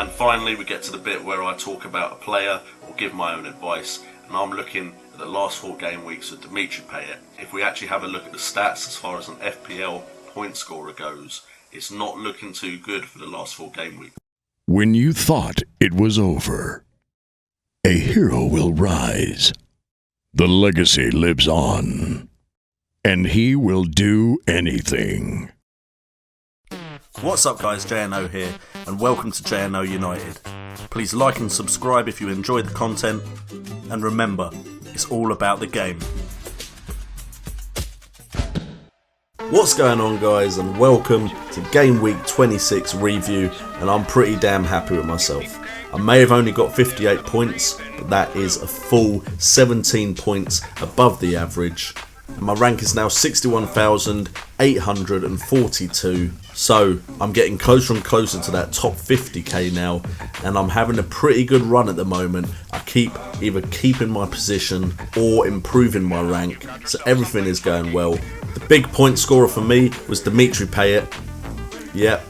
And finally we get to the bit where I talk about a player or give my own advice, and I'm looking at the last 4 game weeks of Dimitri Payet. If we actually have a look at the stats as far as an FPL point scorer goes, it's not looking too good for the last 4 game weeks. When you thought it was over, a hero will rise. The legacy lives on, and he will do anything. What's up guys, JNO here, and welcome to JNO United. Please like and subscribe if you enjoy the content, and remember, it's all about the game. What's going on guys, and welcome to Game Week 26 review, and I'm pretty damn happy with myself. I may have only got 58 points, but that is a full 17 points above the average. And my rank is now 61,842, so I'm getting closer and closer to that top 50k now, and I'm having a pretty good run at the moment. I keep either keeping my position or improving my rank, so everything is going well. The big point scorer for me was Dimitri Payet. Yep,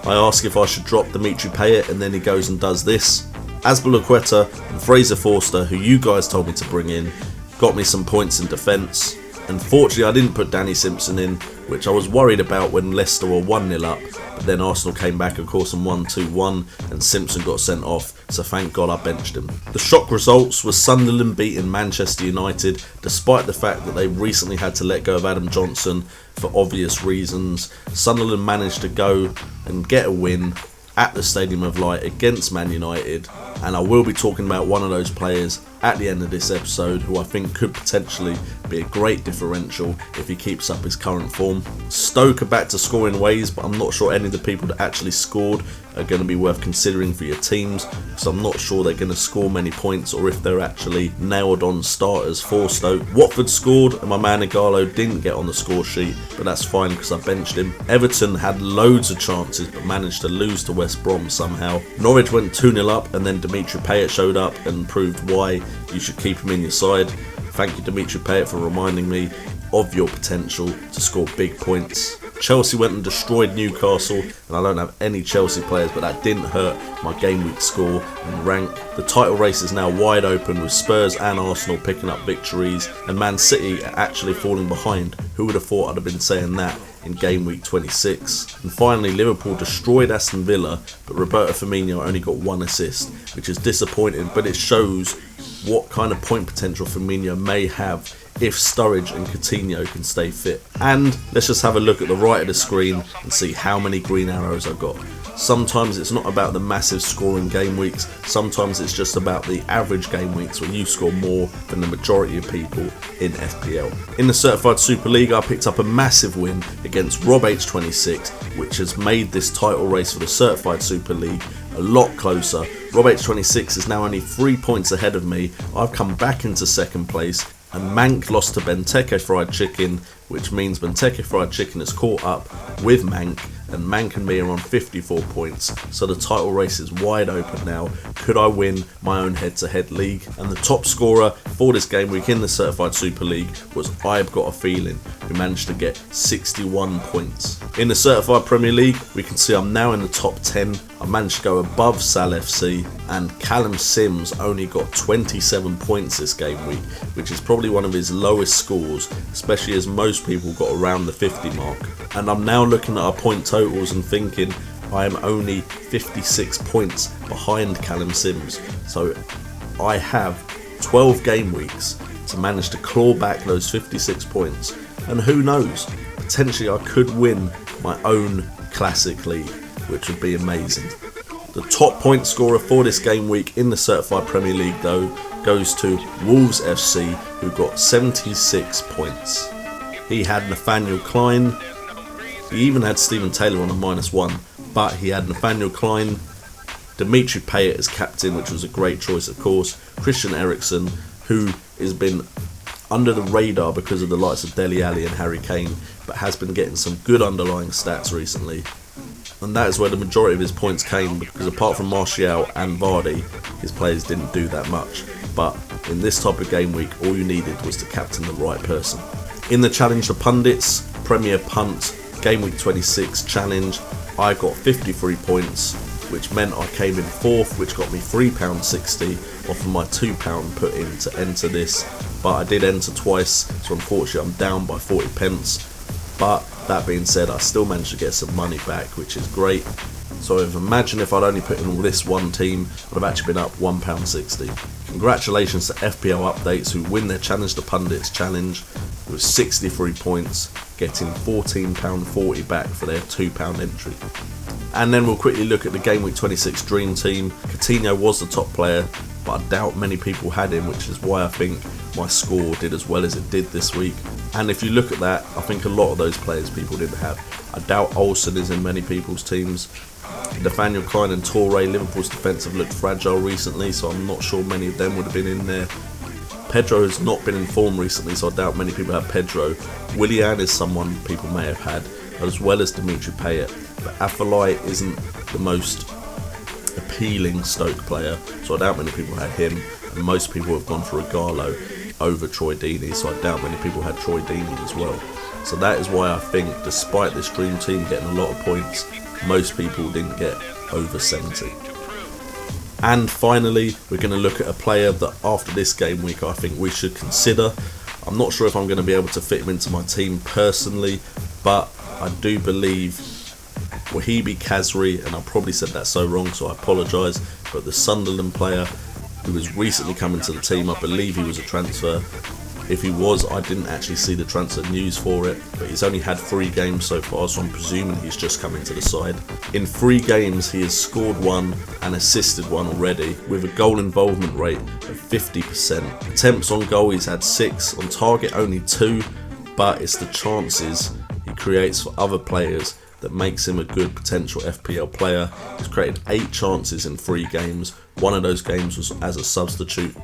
I ask if I should drop Dimitri Payet, and then he goes and does this. Azpilicueta and Fraser Forster, who you guys told me to bring in, got me some points in defence. Unfortunately, I didn't put Danny Simpson in, which I was worried about when Leicester were 1-0 up, but then Arsenal came back of course and won 2-1, and Simpson got sent off, so thank God I benched him. The shock results was Sunderland beating Manchester United, despite the fact that they recently had to let go of Adam Johnson for obvious reasons. Sunderland managed to go and get a win at the Stadium of Light against Man United, and I will be talking about one of those players at the end of this episode who I think could potentially be a great differential if he keeps up his current form. Stoke are back to scoring ways, but I'm not sure any of the people that actually scored are going to be worth considering for your teams, because I'm not sure they're going to score many points or if they're actually nailed on starters for Stoke. Watford scored and my man Igalo didn't get on the score sheet, but that's fine because I benched him. Everton had loads of chances but managed to lose to West Brom somehow. Norwich went 2-0 up, and then Dimitri Payet showed up and proved why you should keep him in your side. Thank you Dimitri Payet for reminding me of your potential to score big points. Chelsea went and destroyed Newcastle, and I don't have any Chelsea players, but that didn't hurt my game week score and rank. The title race is now wide open with Spurs and Arsenal picking up victories, and Man City are actually falling behind. Who would have thought I'd have been saying that in game week 26? And finally, Liverpool destroyed Aston Villa, but Roberto Firmino only got 1 assist, which is disappointing, but it shows what kind of point potential Firmino may have if Sturridge and Coutinho can stay fit. And let's just have a look at the right of the screen and see how many green arrows I got. Sometimes it's not about the massive scoring game weeks, sometimes it's just about the average game weeks when you score more than the majority of people in FPL. In the Certified Super League, I picked up a massive win against Rob H26, which has made this title race for the Certified Super League a lot closer. Rob H26 is now only 3 points ahead of me. I've come back into second place, and Mank lost to Benteke Fried Chicken, which means Benteke Fried Chicken has caught up with Mank, and Mank and me are on 54 points, so the title race is wide open now. Could I win my own head-to-head league? And the top scorer for this game week in the Certified Super League was I've Got a Feeling, who managed to get 61 points. In the Certified Premier League, we can see I'm now in the top 10. I managed to go above Sal FC, and Callum Sims only got 27 points this game week, which is probably one of his lowest scores, especially as most people got around the 50 mark. And I'm now looking at our point totals and thinking I am only 56 points behind Callum Sims, so I have 12 game weeks to manage to claw back those 56 points, and who knows, potentially I could win my own Classic League, which would be amazing. The top point scorer for this game week in the Certified Premier League though goes to Wolves FC, who got 76 points. He had Nathaniel Klein, he even had Stephen Taylor on a -1, but he had Nathaniel Klein, Dimitri Payet as captain, which was a great choice of course, Christian Eriksen, who has been under the radar because of the likes of Dele Alli and Harry Kane, but has been getting some good underlying stats recently. And that is where the majority of his points came, because apart from Martial and Vardy, his players didn't do that much. But in this type of game week, all you needed was to captain the right person. In the challenge for Pundits, Premier Punt, Game Week 26 challenge, I got 53 points, which meant I came in 4th, which got me £3.60 off of my £2 put in to enter this. But I did enter twice, so unfortunately I'm down by 40 pence. But that being said, I still managed to get some money back, which is great. So imagine if I'd only put in all this one team, I'd have actually been up £1.60. Congratulations to FPL Updates, who win their Challenge the Pundits challenge with 63 points, getting £14.40 back for their £2 entry. And then we'll quickly look at the Game Week 26 Dream Team. Coutinho was the top player, but I doubt many people had him, which is why I think my score did as well as it did this week. And if you look at that, I think a lot of those players people didn't have. I doubt Olsen is in many people's teams. Nathaniel Klein and Toure, Liverpool's defence have looked fragile recently, so I'm not sure many of them would have been in there. Pedro has not been in form recently, so I doubt many people have Pedro. Willian is someone people may have had, as well as Dimitri Payet. But Afellay isn't the most appealing Stoke player, so I doubt many people had him. And most people have gone for Ighalo over Troy Deeney, so I doubt many people had Troy Deeney as well. So that is why I think, despite this Dream Team getting a lot of points, most people didn't get over 70. And finally, we're going to look at a player that after this game week I think we should consider. I'm not sure if I'm going to be able to fit him into my team personally, but I do believe Wahibi Kazri, and I probably said that so wrong, so I apologise, but the Sunderland player who has recently come into the team, I believe he was a transfer. If he was, I didn't actually see the transfer news for it, but he's only had 3 games so far, so I'm presuming he's just come into the side. In 3 games, he has scored 1 and assisted 1 already, with a goal involvement rate of 50%. Attempts on goal, he's had 6, on target only 2, but it's the chances he creates for other players that makes him a good potential FPL player. He's created 8 chances in 3 games. One of those games was as a substitute.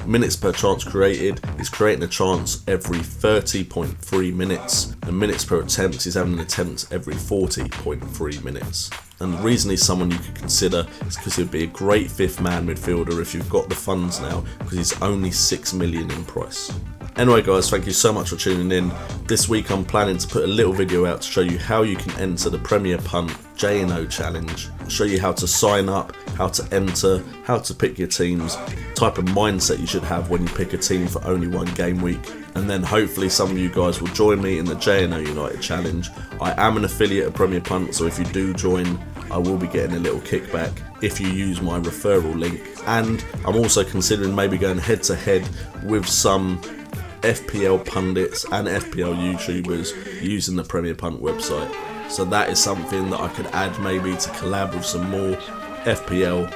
Minutes per chance created, he's creating a chance every 30.3 minutes. And minutes per attempt, he's having an attempt every 40.3 minutes. And the reason he's someone you could consider is because he'd be a great 5th man midfielder if you've got the funds now, because he's only 6 million in price. Anyway guys, thank you so much for tuning in. This week I'm planning to put a little video out to show you how you can enter the Premier Punt J&O challenge. I'll show you how to sign up, how to enter, how to pick your teams, type of mindset you should have when you pick a team for only 1 game week. And then hopefully some of you guys will join me in the J&O United challenge. I am an affiliate of Premier Punt, so if you do join, I will be getting a little kickback if you use my referral link. And I'm also considering maybe going head to head with some FPL pundits and FPL YouTubers using the Premier Punt website. So that is something that I could add maybe to collab with some more FPL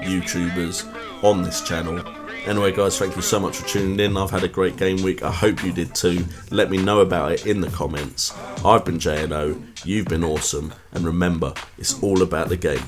YouTubers on this channel. Anyway guys, thank you so much for tuning in. I've had a great game week. I hope you did too. Let me know about it in the comments. I've been J&O, you've been awesome, and remember, it's all about the game.